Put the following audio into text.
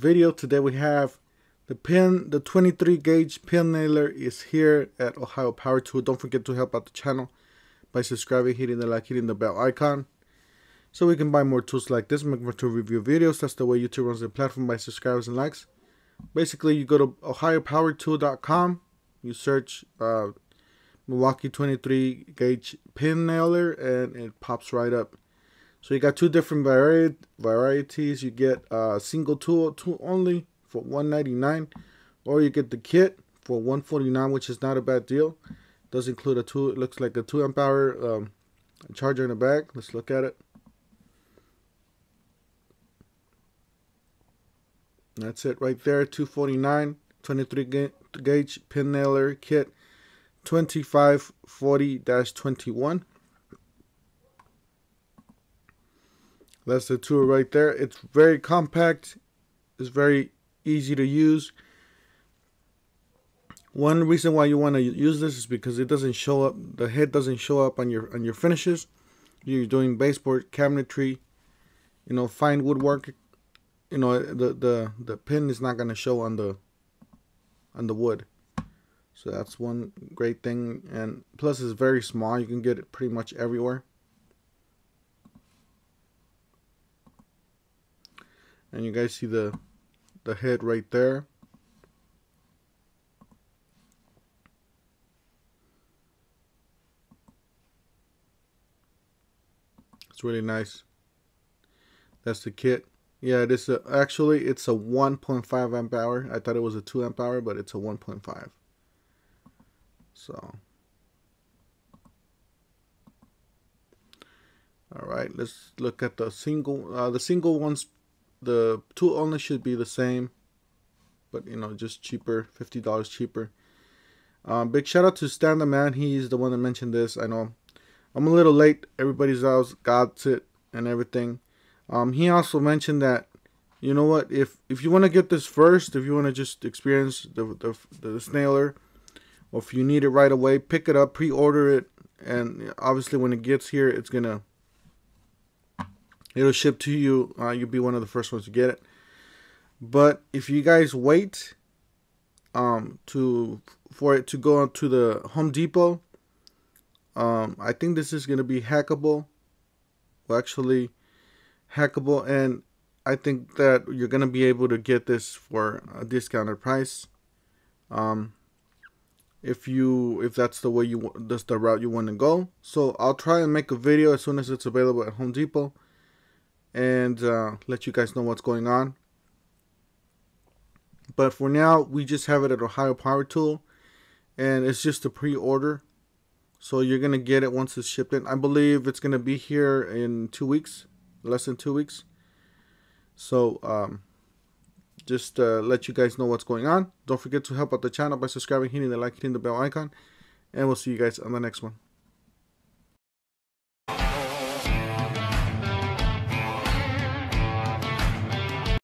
video. Today we have the 23 gauge pin nailer is here at Ohio Power Tool. Don't forget to help out the channel by subscribing, hitting the like, hitting the bell icon, so we can buy more tools like this, make more tool review videos. That's the way YouTube runs the platform, by subscribers and likes. Basically, you go to ohiopowertool.com, you search Milwaukee 23 gauge pin nailer, and it pops right up. So you got two different varieties. You get a single tool only for $199, or you get the kit for $149, which is not a bad deal. Does include a tool. It looks like a 2 amp hour charger in the back. Let's look at it. That's it right there. $249, 23 gauge pin nailer kit, 2540-21. That's the tool right there. It's very compact. It's very easy to use. One reason why you want to use this is because it doesn't show up. The head doesn't show up on your finishes. You're doing baseboard, cabinetry, fine woodwork. The pin is not going to show on the wood. So that's one great thing. And plus, it's very small. You can get it pretty much everywhere. And you guys see the head right there. It's really nice. That's the kit. Yeah, it is actually it's a 1.5 amp hour. I thought it was a 2 amp hour, but it's a 1.5. So, all right, let's look at the single. The single ones. The tool only should be the same, but just cheaper, $50 cheaper. Big shout out to Stan the Man. He's the one that mentioned this. I know I'm a little late. Everybody's else got it and everything. He also mentioned that, you know what, if you want to get this first, if you want to just experience the nailer, or if you need it right away, pick it up, pre-order it, and obviously when it gets here, it'll ship to you. You'll be one of the first ones to get it. But if you guys wait for it to go to the Home Depot, I think this is going to be hackable. Well, actually, hackable, and I think that you're going to be able to get this for a discounted price. If that's the way that's the route you want to go. So I'll try and make a video as soon as it's available at Home Depot, and let you guys know what's going on. But for now, we just have it at Ohio Power Tool, and it's just a pre-order, so you're gonna get it once it's shipped in. I believe it's gonna be here in 2 weeks, less than 2 weeks. So just let you guys know what's going on. Don't forget to help out the channel by subscribing, hitting the like, hitting the bell icon, and we'll see you guys on the next one.